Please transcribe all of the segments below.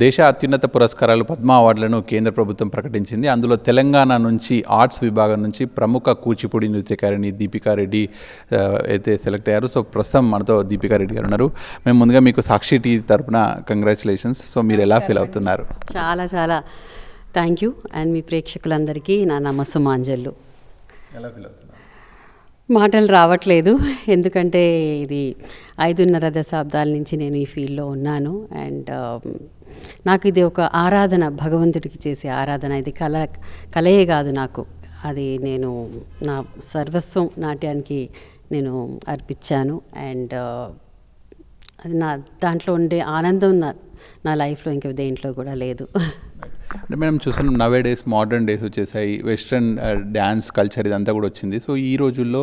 దేశ అత్యున్నత పురస్కారాలు పద్మ అవార్డులను కేంద్ర ప్రభుత్వం ప్రకటించింది. అందులో తెలంగాణ నుంచి ఆర్ట్స్ విభాగం నుంచి ప్రముఖ కూచిపూడి నృత్యకారిణి దీపికా రెడ్డి అయితే సెలెక్ట్ అయ్యారు. సో ప్రస్తుతం మనతో దీపికా రెడ్డి గారు ఉన్నారు. మేము ముందుగా మీకు సాక్షి టీ తరపున కంగ్రాచులేషన్స్. సో మీరు ఎలా ఫీల్ అవుతున్నారు? చాలా చాలా థ్యాంక్ యూ. అండ్ మీ ప్రేక్షకులందరికీ నా నమస్సుమాంజలు. ఎలా ఫీల్ అవుతున్నారు? మాటలు రావట్లేదు, ఎందుకంటే ఇది 5.5 దశాబ్దాల నుంచి నేను ఈ ఫీల్డ్లో ఉన్నాను. అండ్ నాకు ఇది ఒక ఆరాధన, భగవంతుడికి చేసే ఆరాధన. ఇది కలయే కాదు నాకు, అది నేను నా సర్వస్వం నాట్యానికి నేను అర్పించాను. అండ్ అది దాంట్లో ఉండే ఆనందం నా లైఫ్లో ఇంకా దేంట్లో కూడా లేదు. అంటే మనం చూస్తున్నాం నవే డేస్ మోడర్న్ డేస్ వచ్చేసాయి, వెస్ట్రన్ డ్యాన్స్ కల్చర్ ఇదంతా కూడా వచ్చింది. సో ఈ రోజుల్లో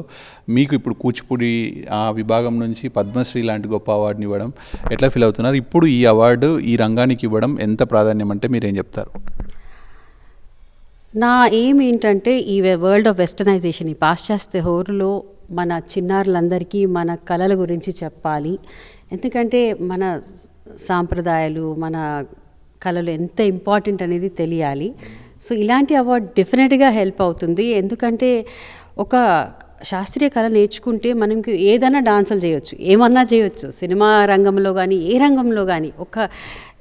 మీకు ఇప్పుడు కూచిపూడి ఆ విభాగం నుంచి పద్మశ్రీ లాంటి గొప్ప అవార్డుని ఇవ్వడం ఎట్లా ఫీల్ అవుతున్నారు? ఇప్పుడు ఈ అవార్డు ఈ రంగానికి ఇవ్వడం ఎంత ప్రాధాన్యం అంటే మీరేం చెప్తారు? నా ఎయిమ్ ఏంటంటే ఈ వరల్డ్ ఆఫ్ వెస్టర్నైజేషన్, ఈ పాశ్చాత్య హోరులో మన చిన్నారులందరికీ మన కళల గురించి చెప్పాలి. ఎందుకంటే మన సాంప్రదాయాలు, మన కళలు ఎంత ఇంపార్టెంట్ అనేది తెలియాలి. సో ఇలాంటి అవార్డు డెఫినెట్గా హెల్ప్ అవుతుంది. ఎందుకంటే ఒక శాస్త్రీయ కళ నేర్చుకుంటే మనకి ఏదైనా డాన్సులు చేయొచ్చు, ఏమన్నా చేయొచ్చు, సినిమా రంగంలో కానీ ఏ రంగంలో కానీ. ఒక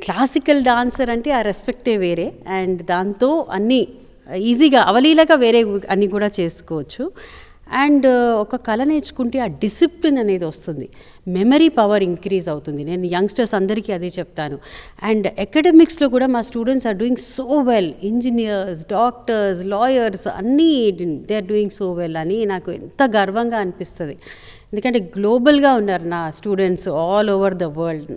క్లాసికల్ డాన్సర్ అంటే ఆ రెస్పెక్టే వేరే. అండ్ దాంతో అన్నీ ఈజీగా అవలీలగా వేరే అన్నీ కూడా చేసుకోవచ్చు. అండ్ ఒక కళ నేర్చుకుంటే ఆ డిసిప్లిన్ అనేది వస్తుంది, మెమరీ పవర్ ఇంక్రీజ్ అవుతుంది. నేను యంగ్స్టర్స్ అందరికీ అదే చెప్తాను. అండ్ అకాడమిక్స్లో కూడా మా students are doing so well. Engineers, doctors, lawyers అన్నీ they are doing so well అని నాకు ఎంత గర్వంగా అనిపిస్తుంది. ఎందుకంటే గ్లోబల్గా ఉన్నారు నా students all over the world.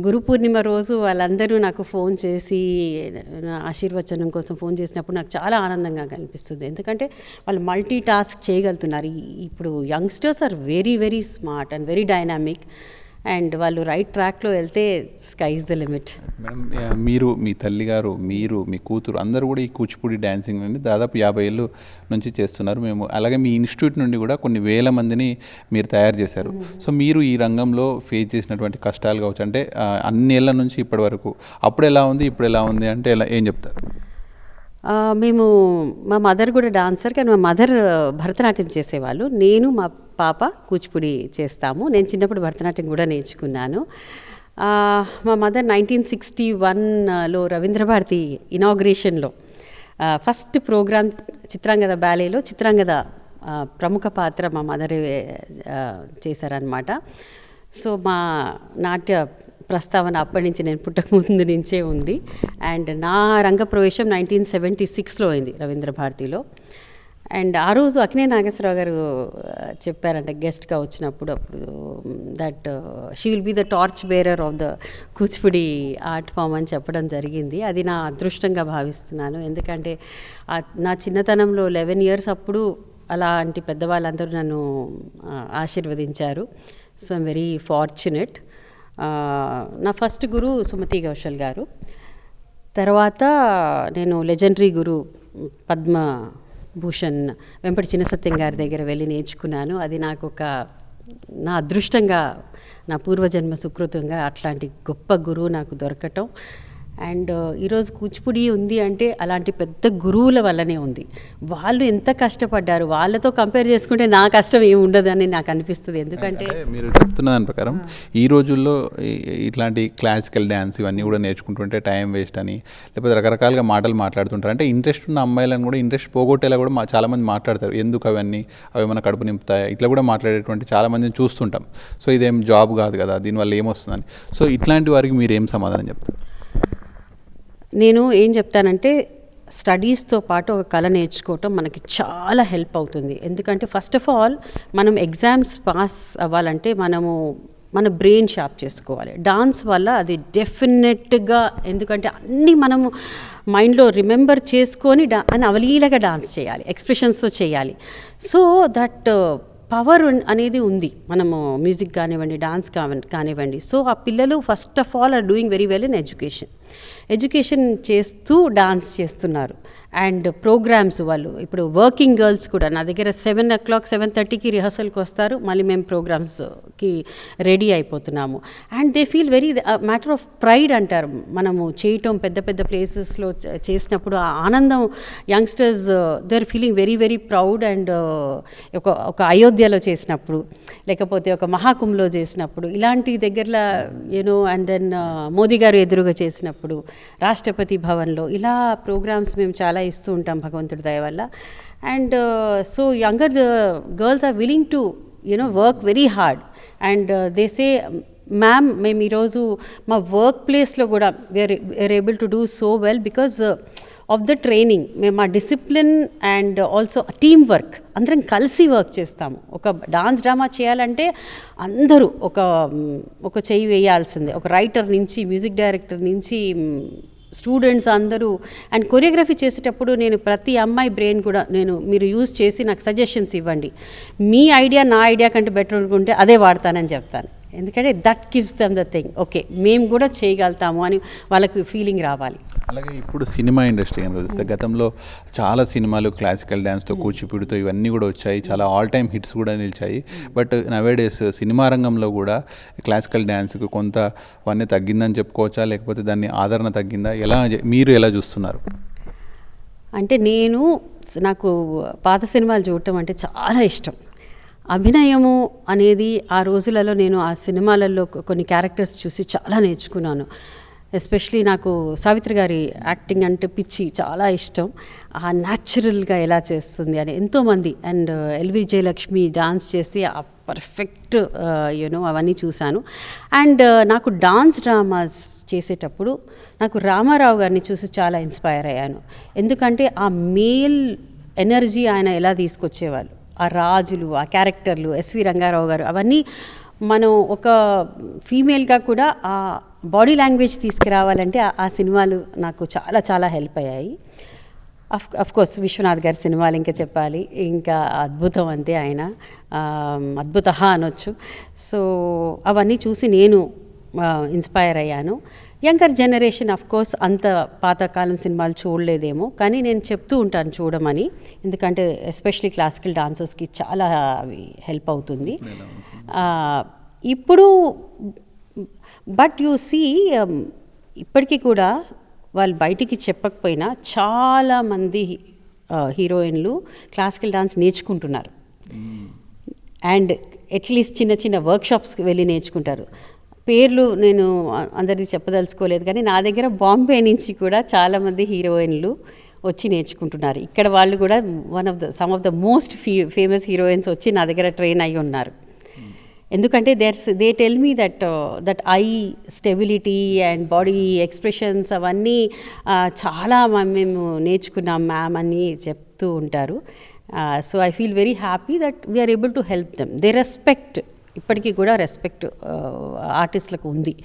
Guru Purnima రోజు వాళ్ళందరూ నాకు ఫోన్ చేసి నా ఆశీర్వచనం కోసం ఫోన్ చేసినప్పుడు నాకు చాలా ఆనందంగా కనిపిస్తుంది. ఎందుకంటే వాళ్ళు మల్టీ టాస్క్ చేయగలుగుతున్నారు. ఇప్పుడు youngsters are very very smart and very dynamic. And వాళ్ళు రైట్ ట్రాక్లో వెళ్తే sky is the limit. Madam, మీరు, మీ తల్లిగారు, మీరు, మీ కూతురు అందరూ కూడా ఈ కూచిపూడి డ్యాన్సింగ్ నుండి దాదాపు 50 ఏళ్ళు నుంచి చేస్తున్నారు. మేము అలాగే మీ ఇన్స్టిట్యూట్ నుండి కూడా కొన్ని వేల మందిని మీరు తయారు చేశారు. సో మీరు ఈ రంగంలో ఫేస్ చేసినటువంటి కష్టాలు కావచ్చు, అంటే అన్ని ఏళ్ళ నుంచి ఇప్పటి వరకు అప్పుడు ఎలా ఉంది, ఇప్పుడు ఎలా ఉంది అంటే ఏం చెప్తారు? మా మదర్ కూడా డాన్సర్, కానీ మా మదర్ భరతనాట్యం చేసేవాళ్ళు. నేను మా పాప కూచిపూడి చేస్తాము. నేను చిన్నప్పుడు భరతనాట్యం కూడా నేర్చుకున్నాను. మా మదర్ 1961లో రవీంద్రభారతి ఇనాగ్రేషన్లో ఫస్ట్ ప్రోగ్రామ్ చిత్రాంగద బ్యాలేలో చిత్రాంగద ప్రముఖ పాత్ర మా మదర్ చేశారనమాట. సో మా నాట్య ప్రస్తావన అప్పటి నుంచి, నేను పుట్టక ముందు నుంచే ఉంది. అండ్ నా రంగప్రవేశం 1976లో అయింది రవీంద్ర భారతిలో. అండ్ ఆ రోజు అక్కినే నాగేశ్వరరావు గారు చెప్పారంట గెస్ట్గా వచ్చినప్పుడు, అప్పుడు that she will be the torch bearer of the Kuchipudi art form అని చెప్పడం జరిగింది. అది నా అదృష్టంగా భావిస్తున్నాను. ఎందుకంటే నా చిన్నతనంలో 11 years అప్పుడు అలాంటి పెద్దవాళ్ళందరూ నన్ను ఆశీర్వదించారు. So I'm very fortunate. నా ఫస్ట్ గురు సుమతి ఘోషల్ గారు, తర్వాత నేను లెజెండరీ గురు పద్మభూషణ్ వెంపటి చిన్నసత్యం గారి దగ్గర వెళ్ళి నేర్చుకున్నాను. అది నాకు నా అదృష్టంగా, నా పూర్వజన్మ సుకృతంగా అట్లాంటి గొప్ప గురువు నాకు దొరకటం. అండ్ ఈరోజు కూచిపూడి ఉంది అంటే అలాంటి పెద్ద గురువుల వల్లనే ఉంది. వాళ్ళు ఎంత కష్టపడ్డారు, వాళ్ళతో కంపేర్ చేసుకుంటే నా కష్టం ఏమి ఉండదని నాకు అనిపిస్తుంది. ఎందుకంటే మీరు చెప్తున్న దాని ప్రకారం ఈ రోజుల్లో ఇట్లాంటి క్లాసికల్ డ్యాన్స్ ఇవన్నీ కూడా నేర్చుకుంటుంటే టైం వేస్ట్ అని, లేకపోతే రకరకాలుగా మాటలు మాట్లాడుతుంటారు. అంటే ఇంట్రెస్ట్ ఉన్న అమ్మాయిలను కూడా ఇంట్రెస్ట్ పోగొట్టేలా కూడా చాలామంది మాట్లాడతారు. ఎందుకు అవన్నీ, అవి మన కడుపు నింపుతాయి, ఇట్లా కూడా మాట్లాడేటువంటి చాలామందిని చూస్తుంటాం. సో ఇదేం జాబ్ కాదు కదా, దీనివల్ల ఏమొస్తుందని. సో ఇట్లాంటి వారికి మీరు ఏం సమాధానం చెప్తారు? నేను ఏం చెప్తానంటే, స్టడీస్తో పాటు ఒక కళ నేర్చుకోవటం మనకి చాలా హెల్ప్ అవుతుంది. ఎందుకంటే ఫస్ట్ ఆఫ్ ఆల్ మనం ఎగ్జామ్స్ పాస్ అవ్వాలంటే మన బ్రెయిన్ షార్ప్ చేసుకోవాలి. డాన్స్ వల్ల అది డెఫినెట్గా, ఎందుకంటే అన్నీ మనము మైండ్లో రిమెంబర్ చేసుకొని అవలీలగా డాన్స్ చేయాలి, ఎక్స్ప్రెషన్స్తో చేయాలి. సో దట్ పవర్ అనేది ఉంది మనము మ్యూజిక్ కానివ్వండి, డాన్స్ కానివ్వండి. సో ఆ పిల్లలు first of all are doing very well in education చేస్తూ డాన్స్ చేస్తున్నారు. అండ్ ప్రోగ్రామ్స్ వాళ్ళు ఇప్పుడు వర్కింగ్ గర్ల్స్ కూడా నా దగ్గర 7 o'clock 7:30కి రిహర్సల్కి వస్తారు, మళ్ళీ మేము ప్రోగ్రామ్స్కి రెడీ అయిపోతున్నాము. And they feel very matter of pride అంటారు, మనము చేయటం పెద్ద పెద్ద ప్లేసెస్లో చేసినప్పుడు ఆ ఆనందం youngsters they are feeling very very proud. And ఒక అయోధ్యలో చేసినప్పుడు, లేకపోతే ఒక మహాకుంభలో చేసినప్పుడు, ఇలాంటి దగ్గరలో యూనో, అండ్ దెన్ మోదీ గారు ఎదురుగా చేసినప్పుడు, రాష్ట్రపతి భవన్లో, ఇలా ప్రోగ్రామ్స్ మేము చాలా ఇస్తూ ఉంటాం భగవంతుడి దయ వల్ల. And so younger girls are willing to you know work very hard. And they say ma'am మేము ఈరోజు మా వర్క్ ప్లేస్లో కూడా we are able to do so well because of the training. మేము మా discipline and also team work, అందరం కలిసి work చేస్తాము. ఒక డాన్స్ డ్రామా చేయాలంటే అందరూ ఒక చెయ్యి వేయాల్సిందే, ఒక రైటర్ నుంచి మ్యూజిక్ డైరెక్టర్ నుంచి స్టూడెంట్స్ అందరూ. అండ్ కొరియోగ్రఫీ చేసేటప్పుడు నేను ప్రతి అమ్మాయి బ్రెయిన్ కూడా మీరు యూజ్ చేసి నాకు సజెషన్స్ ఇవ్వండి, మీ ఐడియా నా ఐడియా కంటే బెటర్ అనుకుంటే అదే వాడతానని చెప్తాను. ఎందుకంటే that gives them the thing, okay మేము కూడా చేయగలుగుతాము అని వాళ్ళకి ఫీలింగ్ రావాలి. అలాగే ఇప్పుడు సినిమా ఇండస్ట్రీ అని చూస్తే గతంలో చాలా సినిమాలు క్లాసికల్ డ్యాన్స్తో కూచిపూడితో ఇవన్నీ కూడా వచ్చాయి, చాలా ఆల్ టైమ్ హిట్స్ కూడా నిలిచాయి. బట్ నవేడేస్ సినిమా రంగంలో కూడా క్లాసికల్ డ్యాన్స్కి కొంత వన్నీ తగ్గిందని చెప్పుకోవచ్చా, లేకపోతే దాన్ని ఆదరణ తగ్గిందా, మీరు ఎలా చూస్తున్నారు? అంటే నాకు పాత సినిమాలు చూడటం అంటే చాలా ఇష్టం. అభినయము అనేది ఆ రోజులలో నేను ఆ సినిమాలలో కొన్ని క్యారెక్టర్స్ చూసి చాలా నేర్చుకున్నాను. ఎస్పెషలీ నాకు సావిత్రి గారి యాక్టింగ్ అంటే పిచ్చి, చాలా ఇష్టం. ఆ న్యాచురల్గా ఎలా చేస్తుంది అని ఎంతోమంది, అండ్ ఎల్వి జయలక్ష్మి డాన్స్ చేసి ఆ పర్ఫెక్ట్ యూనో అవన్నీ చూశాను. అండ్ నాకు డాన్స్ డ్రామాస్ చేసేటప్పుడు నాకు రామారావు గారిని చూసి చాలా ఇన్స్పైర్ అయ్యాను. ఎందుకంటే ఆ మేల్ ఎనర్జీ ఆయన ఎలా తీసుకొచ్చేవాళ్ళు, ఆ రాజులు, ఆ క్యారెక్టర్లు, ఎస్వి రంగారావు గారు, అవన్నీ మనం ఒక ఫీమేల్గా కూడా ఆ బాడీ లాంగ్వేజ్ తీసుకురావాలంటే ఆ సినిమాలు నాకు చాలా చాలా హెల్ప్ అయ్యాయి. అఫ్ కోర్స్ విశ్వనాథ్ గారి సినిమాలు ఇంకా చెప్పాలి, ఇంకా అద్భుతం అంతే, ఆయన అద్భుత అనొచ్చు. సో అవన్నీ చూసి నేను ఇన్స్పైర్ అయ్యాను. యంగర్ జనరేషన్ అఫ్ కోర్స్ అంత పాతకాలం సినిమాలు చూడలేదేమో, కానీ నేను చెప్తూ ఉంటాను చూడమని, ఎందుకంటే ఎస్పెషలీ క్లాసికల్ డాన్సర్స్కి చాలా అవి హెల్ప్ అవుతుంది ఇప్పుడు. బట్ యు సీ ఇప్పటికీ కూడా వాళ్ళు బయటికి చెప్పకపోయినా చాలామంది హీరోయిన్లు క్లాసికల్ డాన్స్ నేర్చుకుంటున్నారు. అండ్ అట్లీస్ట్ చిన్న చిన్న వర్క్షాప్స్కి వెళ్ళి నేర్చుకుంటారు. పేర్లు నేను అందరిది చెప్పదలుచుకోలేదు, కానీ నా దగ్గర బాంబే నుంచి కూడా చాలామంది హీరోయిన్లు వచ్చి నేర్చుకుంటున్నారు. ఇక్కడ వాళ్ళు కూడా some of the most famous heroines వచ్చి నా దగ్గర ట్రైన్ అయ్యి ఉన్నారు. ఎందుకంటే they tell me that I stability and body expressions అవన్నీ చాలా మేము నేర్చుకున్నాం మ్యామ్ అని చెప్తూ ఉంటారు. So I feel very happy that we are able to help them. They respect, ఇప్పటికీ కూడా రెస్పెక్ట్ ఆర్టిస్టులకు ఉంది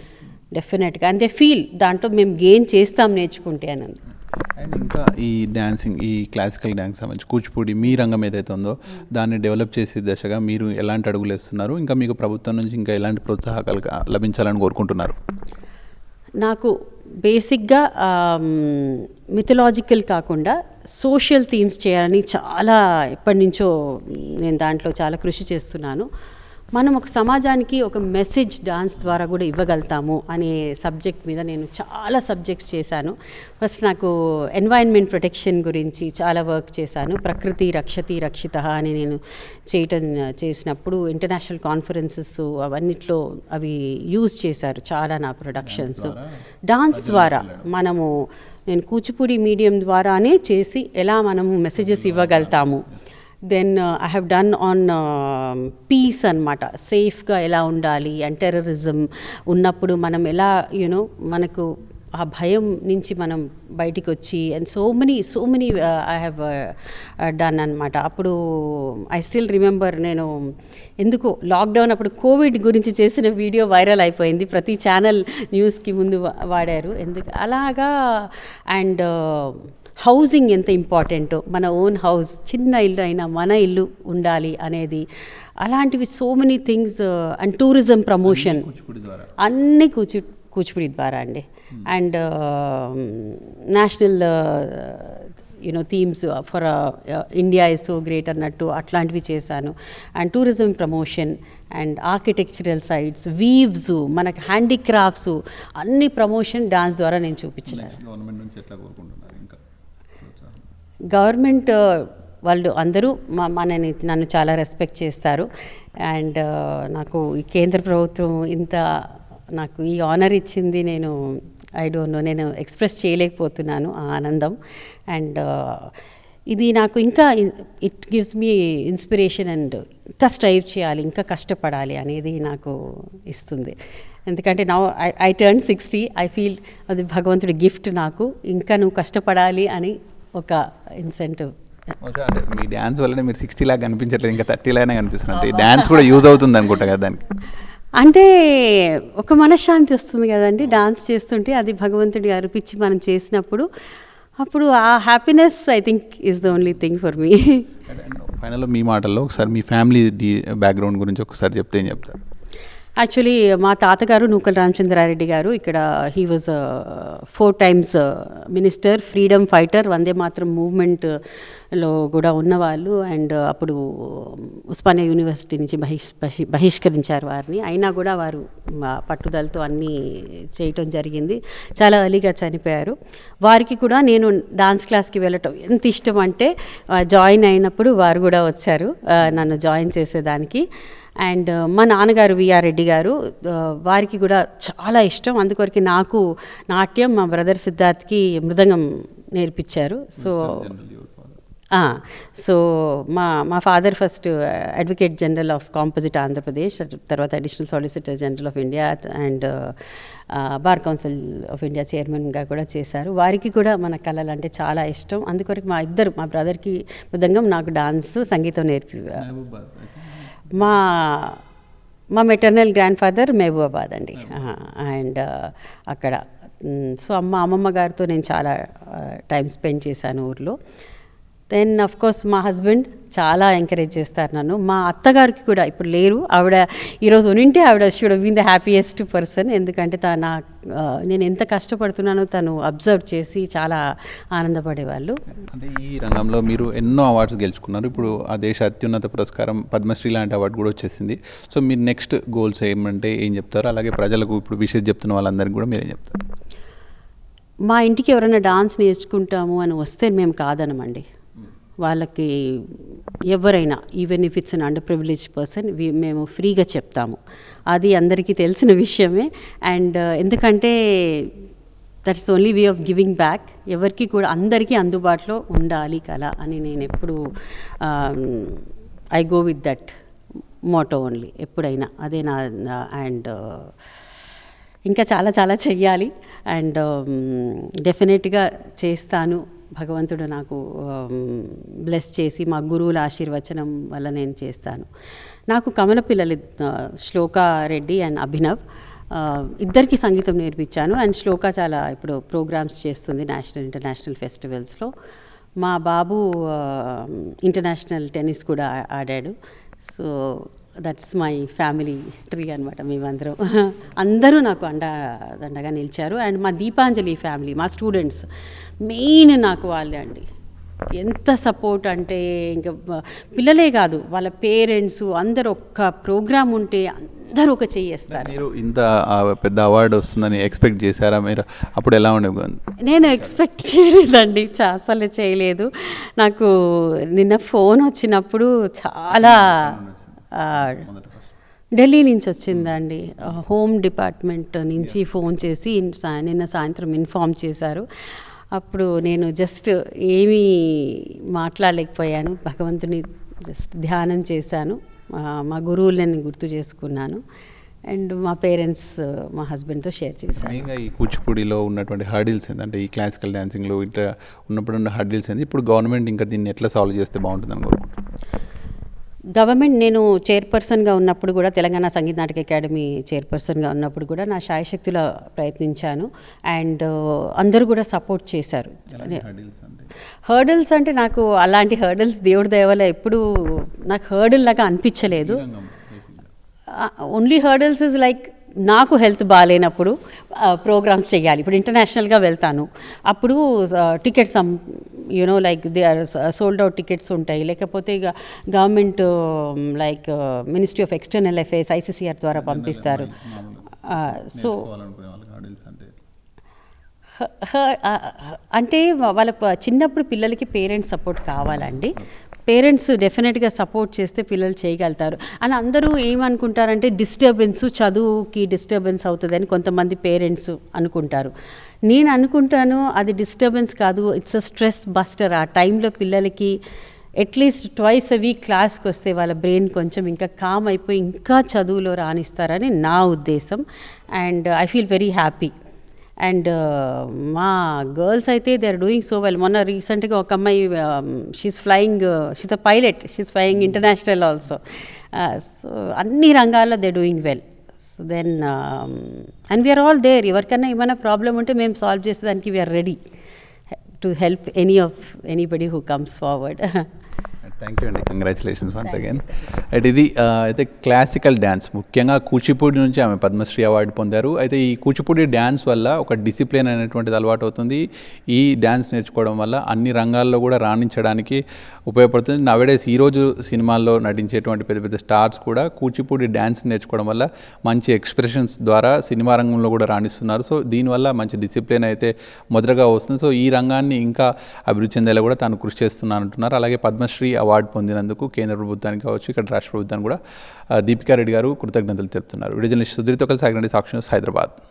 డెఫినెట్గా. అండ్ దే ఫీల్ దాంట్లో మేము గెయిన్ చేస్తాం నేర్చుకుంటే అని. అండ్ ఇంకా ఈ డ్యాన్సింగ్, ఈ క్లాసికల్ డ్యాన్స్ సంబంధించి కూచిపూడి మీ రంగం ఏదైతే ఉందో దాన్ని డెవలప్ చేసే దశగా మీరు ఎలాంటి అడుగులు వేస్తున్నారు, ఇంకా మీకు ప్రభుత్వం నుంచి ఇంకా ఎలాంటి ప్రోత్సాహకాలు లభించాలని కోరుకుంటున్నారు? నాకు బేసిక్గా మిథలాజికల్ కాకుండా సోషల్ థీమ్స్ చేయాలని చాలా ఎప్పటి నుంచో నేను దాంట్లో చాలా కృషి చేస్తున్నాను. మనం ఒక సమాజానికి ఒక మెసేజ్ డాన్స్ ద్వారా కూడా ఇవ్వగలుగుతాము అనే సబ్జెక్ట్ మీద నేను చాలా సబ్జెక్ట్స్ చేశాను. ఫస్ట్ నాకు ఎన్వైరన్మెంట్ ప్రొటెక్షన్ గురించి చాలా వర్క్ చేశాను. ప్రకృతి రక్షతి రక్షిత అని నేను చేసినప్పుడు ఇంటర్నేషనల్ కాన్ఫరెన్సెస్ అవన్నిట్లో అవి యూజ్ చేశారు చాలా నా ప్రొడక్షన్స్. డాన్స్ ద్వారా నేను కూచిపూడి మీడియం ద్వారానే చేసి ఎలా మనము మెసేజెస్ ఇవ్వగలుగుతాము. Then I have done on peace అనమాట, సేఫ్గా ఎలా ఉండాలి అండ్ టెర్రరిజం ఉన్నప్పుడు మనం ఎలా మనకు ఆ భయం నుంచి మనం బయటికి వచ్చి and so many I have done అనమాట. అప్పుడు ఐ స్టిల్ రిమెంబర్, నేను ఎందుకు లాక్డౌన్ అప్పుడు కోవిడ్ గురించి చేసిన వీడియో వైరల్ అయిపోయింది, ప్రతి ఛానల్ న్యూస్కి ముందు వాడారు. ఎందుకు అలాగా. అండ్ హౌసింగ్ ఎంత ఇంపార్టెంటో, మన ఓన్ హౌస్, చిన్న ఇల్లు అయినా మన ఇల్లు ఉండాలి అనేది, అలాంటివి so many things. And tourism promotion అన్నీ కూచిపూడి ద్వారా అండి. And national you know themes for India is so great అన్నట్టు అట్లాంటివి చేశాను. And tourism promotion and architectural sites, weaves, మనకు హ్యాండీక్రాఫ్ట్స్ అన్ని ప్రమోషన్ డాన్స్ ద్వారా నేను చూపించినాను. గవర్నమెంట్ నుంచి ఎట్లా కోరుకుంటున్నారు ఇంకా? గవర్నమెంట్ వాళ్ళు అందరూ నన్ను చాలా రెస్పెక్ట్ చేస్తారు. అండ్ నాకు ఈ కేంద్ర ప్రభుత్వం ఇంత నాకు ఈ ఆనర్ ఇచ్చింది, ఐ డోంట్ నో, నేను ఎక్స్ప్రెస్ చేయలేకపోతున్నాను ఆ ఆనందం. అండ్ ఇది నాకు ఇంకా it gives me inspiration and ఇంకా స్ట్రైవ్ చేయాలి, ఇంకా కష్టపడాలి అనేది నాకు ఇస్తుంది. ఎందుకంటే ఐ టర్న్ 60, ఐ ఫీల్ అది భగవంతుడి గిఫ్ట్ నాకు. ఇంకా నువ్వు కష్టపడాలి అని ఒక ఇన్సెంటివ్. అంటే మీ డ్యాన్స్ వల్లనే మీరు 60 లాగా కనిపించట్లేదు, ఇంకా 30 లాగానే కనిపిస్తున్నారు. డ్యాన్స్ కూడా యూజ్ అవుతుంది అనుకుంటా కదా దానికి. అంటే ఒక మనశ్శాంతి వస్తుంది కదండి డాన్స్ చేస్తుంటే, అది భగవంతుడి అర్పించి మనం చేసినప్పుడు, అప్పుడు ఆ happiness I think is the only thing for me. ఫైనల్లో మీ మాటల్లో ఒకసారి మీ ఫ్యామిలీ బ్యాక్గ్రౌండ్ గురించి ఒకసారి చెప్తే ఏం చెప్తారు? యాక్చువల్లీ మా తాతగారు నూకల రామచంద్రారెడ్డి గారు ఇక్కడ he was 4 times minister, freedom fighter, Vande Mataram మూవ్మెంట్లో కూడా ఉన్నవాళ్ళు. అండ్ అప్పుడు ఉస్మానియా యూనివర్సిటీ నుంచి బహిష్కరించారు వారిని. అయినా కూడా వారు పట్టుదలతో అన్నీ చేయటం జరిగింది. చాలా ఎర్లీగా చనిపోయారు. వారికి కూడా నేను డాన్స్ క్లాస్కి వెళ్ళటం ఎంత ఇష్టం అంటే, జాయిన్ అయినప్పుడు వారు కూడా వచ్చారు నన్ను జాయిన్ చేసేదానికి. అండ్ మా నాన్నగారు విఆర్ రెడ్డి గారు, వారికి కూడా చాలా ఇష్టం. అందుకొరకు నాకు నాట్యం, మా బ్రదర్ సిద్ధార్థ్కి మృదంగం నేర్పించారు. సో మా father first advocate general of composite Andhra Pradesh, తర్వాత additional solicitor general of India and bar council of India చైర్మన్గా కూడా చేశారు. వారికి కూడా మన కళలు అంటే చాలా ఇష్టం. అందుకొరకు మా బ్రదర్కి మృదంగం, నాకు డాన్స్, సంగీతం మా మెటర్నల్ గ్రాండ్ ఫాదర్ మహబూబాబాద్ అండి. అండ్ అక్కడ సో అమ్మమ్మ గారితో నేను చాలా టైం స్పెండ్ చేశాను ఊర్లో. దెన్ అఫ్ కోర్స్ మా హస్బెండ్ చాలా ఎంకరేజ్ చేస్తారు నన్ను. మా అత్తగారికి కూడా ఇప్పుడు లేరు, ఆవిడ ఈరోజు ఉనింటే ఆవిడ should been the happiest person. ఎందుకంటే నేను ఎంత కష్టపడుతున్నానో తను అబ్జర్వ్ చేసి చాలా ఆనందపడేవాళ్ళు. అంటే ఈ రంగంలో మీరు ఎన్నో అవార్డ్స్ గెలుచుకున్నారు. ఇప్పుడు ఆ దేశ అత్యున్నత పురస్కారం పద్మశ్రీ లాంటి అవార్డు కూడా వచ్చేసింది. సో మీ నెక్స్ట్ గోల్స్ ఏమంటే ఏం చెప్తారు? అలాగే ప్రజలకు ఇప్పుడు విషెస్ చెప్తున్న వాళ్ళందరికీ కూడా మీరేం చెప్తారు? మా ఇంటికి ఎవరైనా డాన్స్ నేర్చుకుంటాము అని వస్తే మేము కాదనమండి. వాళ్ళకి ఎవరైనా, even if it's an under privilege person, మేము ఫ్రీగా చెప్తాము. అది అందరికీ తెలిసిన విషయమే. అండ్ ఎందుకంటే that's only way of giving back. ఎవరికి కూడా అందరికీ అందుబాటులో ఉండాలి కళ అని నేను ఎప్పుడు I go with that motto only ఎప్పుడైనా. అదే నా అండ్ ఇంకా చాలా చాలా చెయ్యాలి. అండ్ డెఫినెట్గా చేస్తాను. భగవంతుడు నాకు బ్లెస్ చేసి మా గురువుల ఆశీర్వచనం వల్ల నేను చేస్తాను. నాకు కమల పిల్లలు శ్లోకా రెడ్డి అండ్ అభినవ్ ఇద్దరికి సంగీతం నేర్పించాను. అండ్ శ్లోక చాలా ఇప్పుడు ప్రోగ్రామ్స్ చేస్తుంది నేషనల్ ఇంటర్నేషనల్ ఫెస్టివల్స్లో. మా బాబు ఇంటర్నేషనల్ టెన్నిస్ కూడా ఆడాడు. So that's my family tree అనమాట. మేమందరం అందరూ నాకు దండగా నిలిచారు. అండ్ మా దీపాంజలి ఫ్యామిలీ, మా స్టూడెంట్స్ మెయిన్ నాకు వాళ్ళే అండి. ఎంత సపోర్ట్ అంటే ఇంకా పిల్లలే కాదు, వాళ్ళ పేరెంట్స్ అందరూ ఒక్క ప్రోగ్రామ్ ఉంటే అందరూ ఒక చెయ్యేస్తారు. మీరు ఇంత పెద్ద అవార్డు వస్తుందని ఎక్స్పెక్ట్ చేశారా? మీరు అప్పుడు ఎలా ఉండేది? నేను ఎక్స్పెక్ట్ చేయలేదండి, అసలు చేయలేదు. నాకు నిన్న ఫోన్ వచ్చినప్పుడు చాలా ఢిల్లీ నుంచి వచ్చిందండి. హోమ్ డిపార్ట్మెంట్ నుంచి ఫోన్ చేసి నిన్న సాయంత్రం ఇన్ఫామ్ చేశారు. అప్పుడు నేను జస్ట్ ఏమీ మాట్లాడలేకపోయాను. భగవంతుని జస్ట్ ధ్యానం చేశాను, మా గురువులని గుర్తు చేసుకున్నాను. అండ్ మా పేరెంట్స్ మా హస్బెండ్తో షేర్ చేశాను. మెయిన్గా ఈ కూచిపూడిలో ఉన్నటువంటి హర్డిల్స్ ఏంటంటే ఈ క్లాసికల్ డ్యాన్సింగ్లో ఇట్లా ఉన్నప్పుడు ఉన్న హర్డిల్స్ ఏంటి? ఇప్పుడు గవర్నమెంట్ ఇంకా దీన్ని ఎట్లా సాల్వ్ చేస్తే బాగుంటుందని కోరుకుంటున్నాను. గవర్నమెంట్, నేను చైర్పర్సన్గా ఉన్నప్పుడు కూడా, తెలంగాణ సంగీత నాటక అకాడమీ చైర్పర్సన్గా ఉన్నప్పుడు కూడా నా శాయశక్తుల ప్రయత్నించాను. అండ్ అందరూ కూడా సపోర్ట్ చేశారు. హర్డిల్స్ అంటే నాకు అలాంటి హర్డిల్స్ దేవుడి దయ వల్ల ఎప్పుడు నాకు హర్డిల్ లాగా అనిపించలేదు. ఓన్లీ హర్డిల్స్ ఇస్ లైక్ నాకు హెల్త్ బాగాలేనప్పుడు ప్రోగ్రామ్స్ చేయాలి. ఇప్పుడు ఇంటర్నేషనల్గా వెళ్తాను, అప్పుడు tickets you know like they are sold out tickets ఉంటాయి, లేకపోతే ఇక government like ministry of external affairs ICCR ద్వారా పంపిస్తారు. సో అంటే వాళ్ళ చిన్నప్పుడు పిల్లలకి పేరెంట్స్ సపోర్ట్ కావాలండి. పేరెంట్స్ డెఫినెట్గా సపోర్ట్ చేస్తే పిల్లలు చేయగలుగుతారు. అని అందరూ ఏమనుకుంటారంటే చదువుకి డిస్టర్బెన్స్ అవుతుందని కొంతమంది పేరెంట్స్ అనుకుంటారు. నేను అనుకుంటాను అది డిస్టర్బెన్స్ కాదు, ఇట్స్ అ స్ట్రెస్ బస్టర్. ఆ టైంలో పిల్లలకి అట్లీస్ట్ ట్వైస్ అ వీక్ క్లాస్కి వస్తే వాళ్ళ బ్రెయిన్ కొంచెం ఇంకా కామ్ అయిపోయి ఇంకా చదువులో రాణిస్తారని నా ఉద్దేశం. And I feel very happy. And మా గర్ల్స్ అయితే they are doing so well. మొన్న రీసెంట్గా ఒక అమ్మాయి she's a pilot, she's flying international also. So అన్ని రంగాల్లో they doing well. So then and we are all there. ఎవరికైనా ఏమైనా ప్రాబ్లం ఉంటే మేము సాల్వ్ చేసేదానికి we are ready to help anybody who comes forward. Thank you అండి, కంగ్రాచులేషన్స్ వన్స్ అగైన్. ఇది అయితే క్లాసికల్ డ్యాన్స్, ముఖ్యంగా కూచిపూడి నుంచి ఆమె పద్మశ్రీ అవార్డు పొందారు. అయితే ఈ కూచిపూడి డ్యాన్స్ వల్ల ఒక డిసిప్లిన్ అనేటువంటిది అలవాటు అవుతుంది. ఈ డ్యాన్స్ నేర్చుకోవడం వల్ల అన్ని రంగాల్లో కూడా రాణించడానికి ఉపయోగపడుతుంది. నవేడేస్ ఈరోజు సినిమాల్లో నటించేటువంటి పెద్ద పెద్ద స్టార్స్ కూడా కూచిపూడి డ్యాన్స్ నేర్చుకోవడం వల్ల మంచి ఎక్స్ప్రెషన్స్ ద్వారా సినిమా రంగంలో కూడా రాణిస్తున్నారు. సో దీనివల్ల మంచి డిసిప్లిన్ అయితే మొదటగా వస్తుంది. సో ఈ రంగాన్ని ఇంకా అభివృద్ధి చెందేలా కూడా తాను కృషి చేస్తున్నానంటున్నారు. అలాగే పద్మశ్రీ అవార్డు పొందినందుకు కేంద్ర ప్రభుత్వానికి కావచ్చు, ఇక్కడ రాష్ట్ర ప్రభుత్వానికి కూడా దీపికా రెడ్డి గారు కృతజ్ఞతలు తెలుపుతున్నారు. వీడియో జర్నలిస్ట్ సుధీర్తో కలిసి సాగినండి సాక్షి న్యూస్, హైదరాబాద్.